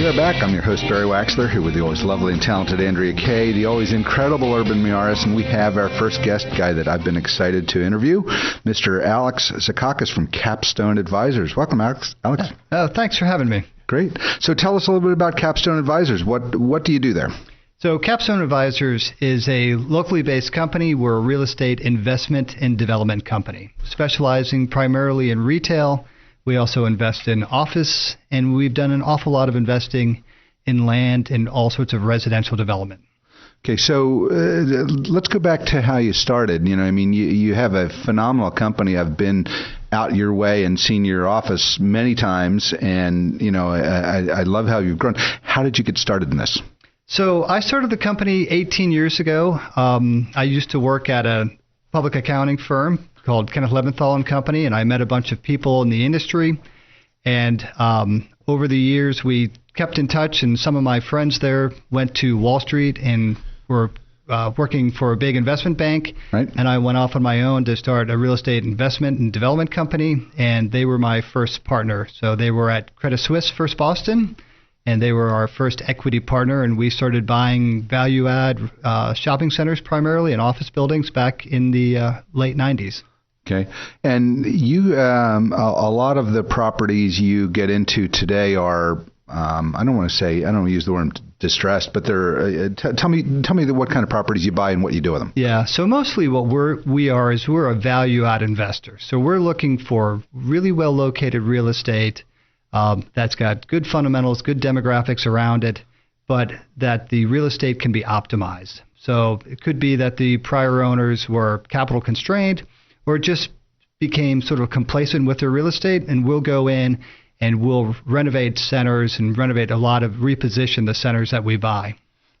We are back. I'm your host, Barry Waxler, here with the always lovely and talented Andrea Kay, the always incredible Urban Miaris, and we have our first guest guy that I've been excited to interview, Mr. Alex Zikakis from Capstone Advisors. Welcome, Alex. Thanks for having me. Great. So tell us a little bit about Capstone Advisors. What do you do there? So Capstone Advisors is a locally based company. We're a real estate investment and development company, specializing primarily in retail. We also invest in office, and we've done an awful lot of investing in land and all sorts of residential development. Okay, so let's go back to how you started. You have a phenomenal company. I've been out your way and seen your office many times, and I love how you've grown. How did you get started in this? So I started the company 18 years ago. I used to work at a public accounting firm called Kenneth Leventhal & Company, and I met a bunch of people in the industry. And over the years, we kept in touch, and some of my friends there went to Wall Street and were working for a big investment bank. Right. And I went off on my own to start a real estate investment and development company, and they were my first partner. So they were at Credit Suisse First Boston, and they were our first equity partner, and we started buying value-add shopping centers primarily and office buildings back in the late 90s. Okay. And you, a lot of the properties you get into today are, I don't want to use the word distressed, but they're, tell me what kind of properties you buy and what you do with them. Yeah. So mostly what we're a value-add investor. So we're looking for really well-located real estate that's got good fundamentals, good demographics around it, but that the real estate can be optimized. So it could be that the prior owners were capital constrained, or just became sort of complacent with their real estate, and we'll go in and we'll renovate centers and reposition the centers that we buy.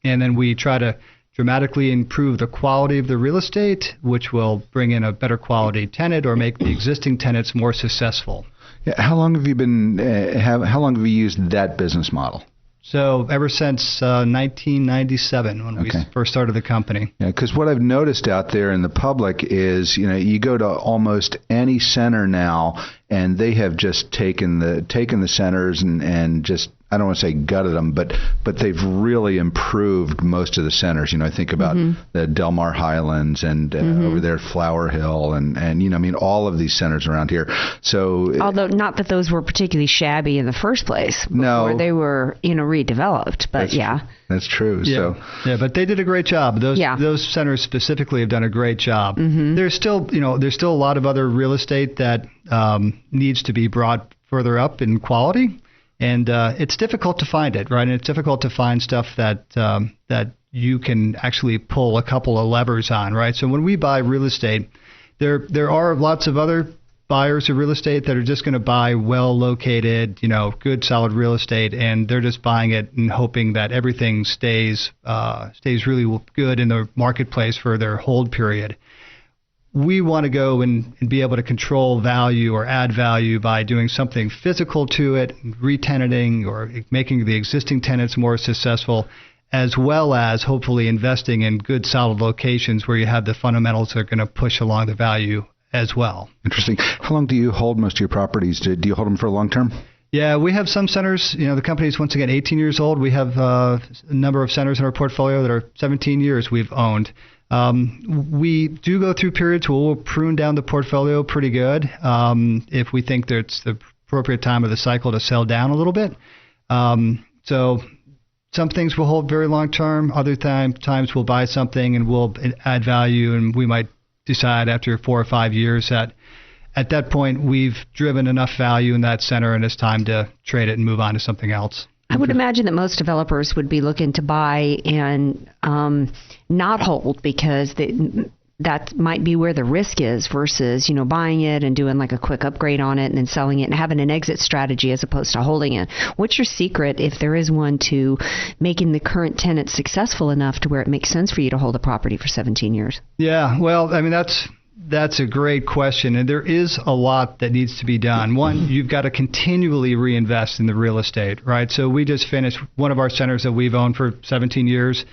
And then we try to dramatically improve the quality of the real estate, which will bring in a better quality tenant or make the existing tenants more successful. Yeah, how long have you been? How long have you used that business model? So ever since 1997, when we first started the company. Yeah, because what I've noticed out there in the public is, you go to almost any center now, and they have just taken the centers and just, I don't want to say gutted them, but they've really improved most of the centers. I think about the Del Mar Highlands and over there at Flower Hill and all of these centers around here. So although not that those were particularly shabby in the first place before they were redeveloped, but that's true. Yeah. So but they did a great job. Those centers specifically have done a great job. There's still a lot of other real estate that needs to be brought further up in quality. And it's difficult to find it, right? And it's difficult to find stuff that you can actually pull a couple of levers on, right? So when we buy real estate, there are lots of other buyers of real estate that are just going to buy well-located, good, solid real estate, and they're just buying it and hoping that everything stays really good in the marketplace for their hold period. We want to go and be able to control value or add value by doing something physical to it, re-tenanting or making the existing tenants more successful, as well as hopefully investing in good, solid locations where you have the fundamentals that are going to push along the value as well. Interesting. How long do you hold most of your properties? Do you hold them for a long term? Yeah, we have some centers. The company is once again 18 years old. We have a number of centers in our portfolio that are 17 years we've owned. We do go through periods where we'll prune down the portfolio pretty good if we think that it's the appropriate time of the cycle to sell down a little bit. So some things will hold very long term. Other times we'll buy something and we'll add value, and we might decide after 4 or 5 years that at that point we've driven enough value in that center and it's time to trade it and move on to something else. I would imagine that most developers would be looking to buy and not hold because that might be where the risk is versus, buying it and doing like a quick upgrade on it and then selling it and having an exit strategy as opposed to holding it. What's your secret, if there is one, to making the current tenant successful enough to where it makes sense for you to hold a property for 17 years? Yeah, well, that's a great question, and there is a lot that needs to be done. One, you've got to continually reinvest in the real estate, right? So we just finished one of our centers that we've owned for 17 years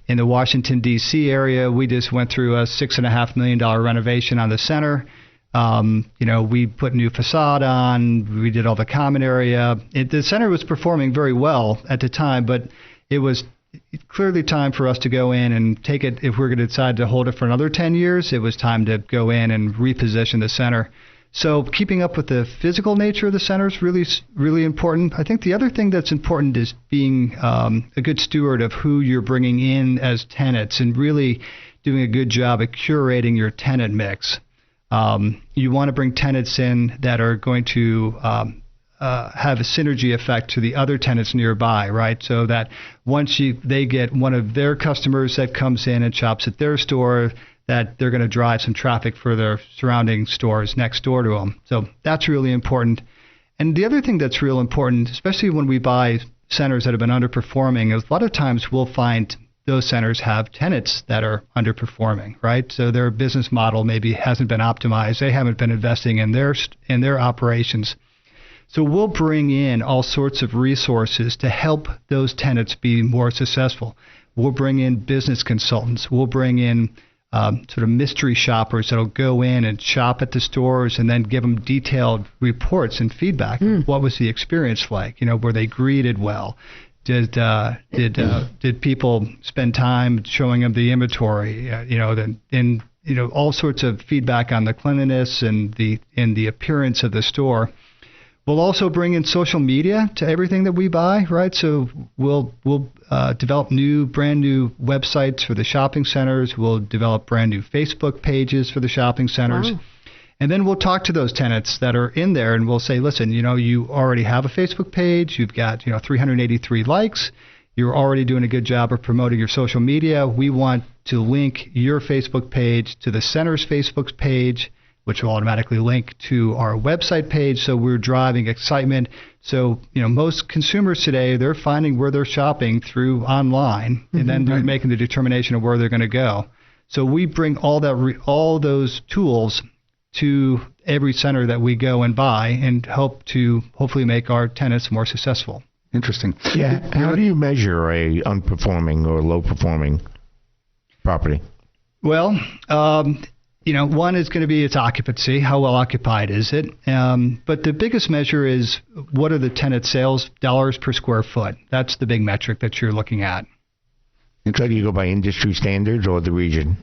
in the Washington, D.C. area. We just went through a $6.5 million renovation on the center. We put new facade on. We did all the common area. The center was performing very well at the time, but it was clearly time for us to go in and take it. If we're going to decide to hold it for another 10 years, it was time to go in and reposition the center. So keeping up with the physical nature of the center is really, really important. I think the other thing that's important is being a good steward of who you're bringing in as tenants and really doing a good job at curating your tenant mix. You want to bring tenants in that are going to have a synergy effect to the other tenants nearby, right? So that once they get one of their customers that comes in and shops at their store, that they're going to drive some traffic for their surrounding stores next door to them. So that's really important. And the other thing that's real important, especially when we buy centers that have been underperforming, is a lot of times we'll find those centers have tenants that are underperforming, right? So their business model maybe hasn't been optimized. They haven't been investing in their operations. So we'll bring in all sorts of resources to help those tenants be more successful. We'll bring in business consultants. We'll bring in sort of mystery shoppers that'll go in and shop at the stores and then give them detailed reports and feedback. What was the experience like? Were they greeted well? Did people spend time showing them the inventory? All sorts of feedback on the cleanliness and the appearance of the store. We'll also bring in social media to everything that we buy, right? So we'll develop brand new websites for the shopping centers. We'll develop brand new Facebook pages for the shopping centers. Wow. And then we'll talk to those tenants that are in there and we'll say, listen, you already have a Facebook page. You've got, 383 likes. You're already doing a good job of promoting your social media. We want to link your Facebook page to the center's Facebook page, which will automatically link to our website page. So we're driving excitement. So, most consumers today, they're finding where they're shopping through online, and then they're making the determination of where they're going to go. So we bring all those tools to every center that we go and buy and hope to hopefully make our tenants more successful. Interesting. Yeah. How do you measure a unperforming or low-performing property? Well, one is going to be its occupancy. How well occupied is it? But the biggest measure is what are the tenant sales dollars per square foot? That's the big metric that you're looking at. So do you go by industry standards or the region?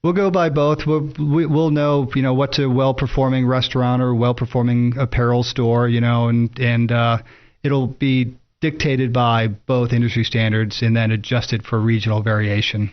We'll go by both. We'll know, what's a well-performing restaurant or well-performing apparel store, and it'll be dictated by both industry standards and then adjusted for regional variation.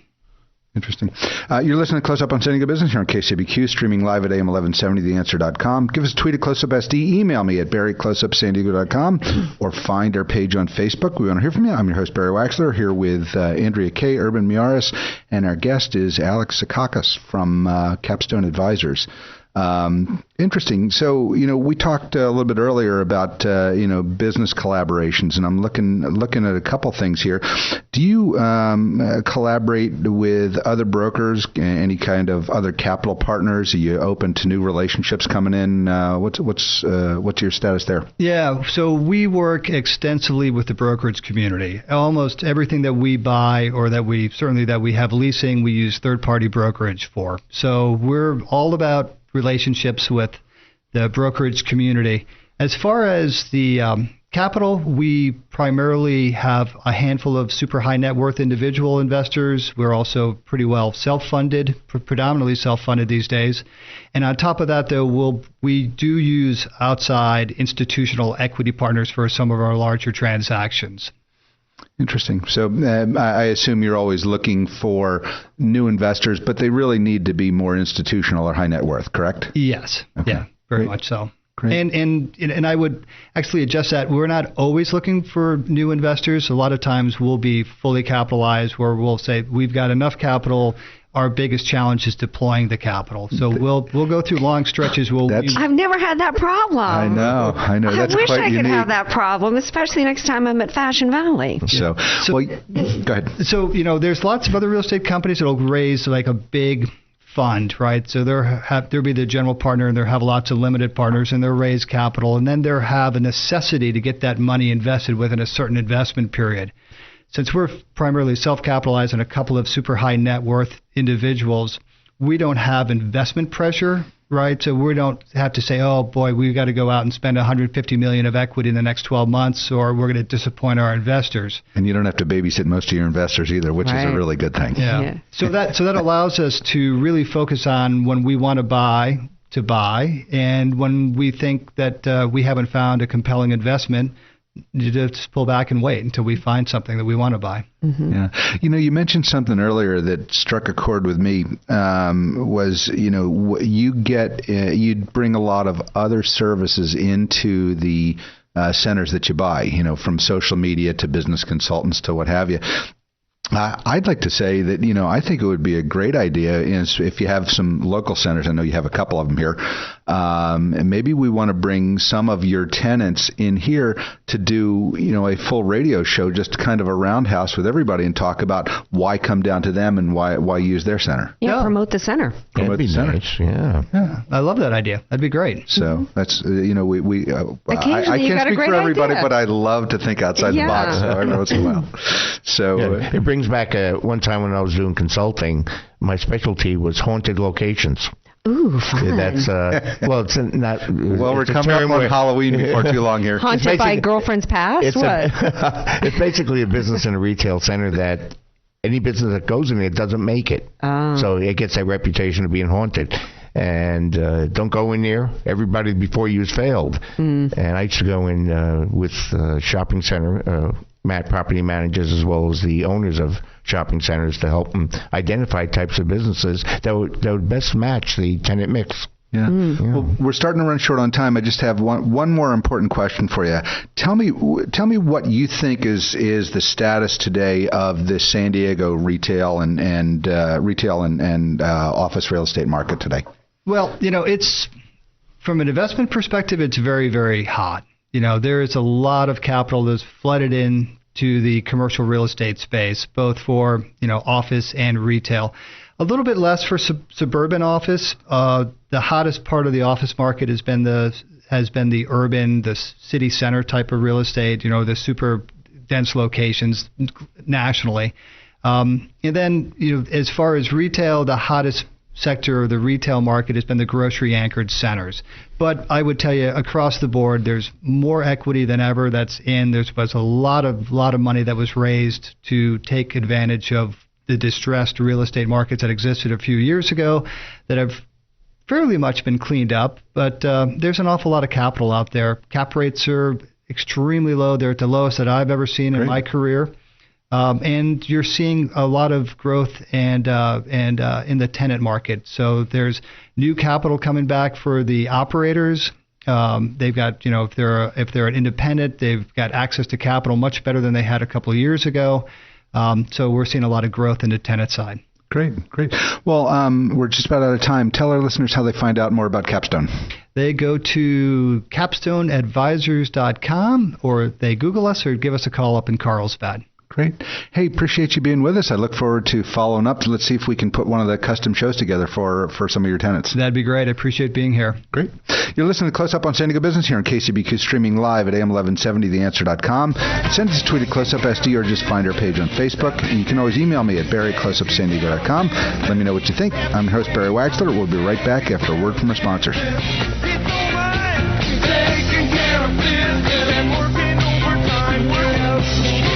Interesting. You're listening to Close Up on San Diego Business here on KCBQ, streaming live at AM1170theanswer.com. Give us a tweet at Close Up SD. Email me at barry@closeupsandiego.com or find our page on Facebook. We want to hear from you. I'm your host, Barry Waxler, here with Andrea Kay, Urban Miaris, and our guest is Alex Zikakis from Capstone Advisors. Interesting. So, we talked a little bit earlier about, business collaborations, and I'm looking at a couple things here. Do you collaborate with other brokers, any kind of other capital partners? Are you open to new relationships coming in? What's your status there? Yeah. So we work extensively with the brokerage community. Almost everything that we buy or that we have leasing, we use third-party brokerage for. So we're all about relationships with the brokerage community. As far as the capital, we primarily have a handful of super high net worth individual investors. We're also pretty well self-funded, predominantly self-funded these days. And on top of that, though, we do use outside institutional equity partners for some of our larger transactions. Interesting. So I assume you're always looking for new investors, but they really need to be more institutional or high net worth, correct? Yes. Okay. Yeah, very much so. Great. And I would actually adjust that. We're not always looking for new investors. A lot of times we'll be fully capitalized where we'll say we've got enough capital. Our biggest challenge is deploying the capital. So we'll go through long stretches. I've never had that problem. I know. That's wish quite I could unique. have that problem, especially next time I'm at Fashion Valley. So go ahead. So, there's lots of other real estate companies that will raise like a big fund, right? So there'll be the general partner, and they'll have lots of limited partners, and they'll raise capital, and then they'll have a necessity to get that money invested within a certain investment period. Since we're primarily self-capitalized and a couple of super high net worth individuals, we don't have investment pressure right? So we don't have to say, oh boy, we've got to go out and spend $150 million of equity in the next 12 months, or we're going to disappoint our investors. And you don't have to babysit most of your investors either, which is a really good thing. Yeah. So that allows us to really focus on when we want to buy, and when we think that we haven't found a compelling investment, you just pull back and wait until we find something that we want to buy. Mm-hmm. Yeah. You mentioned something earlier that struck a chord with me, was, you'd bring a lot of other services into the centers that you buy, from social media to business consultants to what have you. I'd like to say that, I think it would be a great idea if you have some local centers. I know you have a couple of them here. And maybe we want to bring some of your tenants in here to do, a full radio show, just kind of a roundhouse with everybody, and talk about why come down to them and why use their center. Yeah, promote the center. That'd be nice. Yeah. I love that idea. That'd be great. So that's, I Occasionally can't speak for everybody, idea. but I love to think outside the box every once in a while. So it brings back one time when I was doing consulting, my specialty was haunted locations. Ooh, fun. Yeah, that's it's not. Well, we're coming up on Halloween before too long here. Haunted by girlfriend's past? What? It's basically a business in a retail center that any business that goes in it doesn't make it. Oh. So it gets that reputation of being haunted. And don't go in there. Everybody before you has failed. And I used to go in with shopping center property managers as well as the owners of shopping centers to help them identify types of businesses that would best match the tenant mix. Yeah. Well, we're starting to run short on time. I just have one more important question for you. Tell me what you think is the status today of the San Diego retail and office real estate market today. Well, it's from an investment perspective, it's very, very hot. There is a lot of capital that's flooded in to the commercial real estate space, both for, office and retail. A little bit less for suburban office. The hottest part of the office market has been the urban, the city center type of real estate, the super dense locations nationally. And then, as far as retail, the hottest sector of the retail market has been the grocery anchored centers. But I would tell you across the board, there's more equity than ever that's in. There was a lot of money that was raised to take advantage of the distressed real estate markets that existed a few years ago that have fairly much been cleaned up. But there's an awful lot of capital out there. Cap rates are extremely low. They're at the lowest that I've ever seen in my career. And you're seeing a lot of growth and in the tenant market. So there's new capital coming back for the operators. They've got, if they're an independent, they've got access to capital much better than they had a couple of years ago. So we're seeing a lot of growth in the tenant side. Great. Well, we're just about out of time. Tell our listeners how they find out more about Capstone. They go to capstoneadvisors.com, or they Google us or give us a call up in Carlsbad. Great. Hey, appreciate you being with us. I look forward to following up. Let's see if we can put one of the custom shows together for some of your tenants. That'd be great. I appreciate being here. Great. You're listening to Close Up on San Diego Business here on KCBQ, streaming live at AM1170theanswer.com. Send us a tweet at CloseUpSD or just find our page on Facebook. And you can always email me at barry@closeupsandiego.com. Let me know what you think. I'm your host, Barry Waxler. We'll be right back after a word from our sponsors. Taking care of business and working overtime. What else?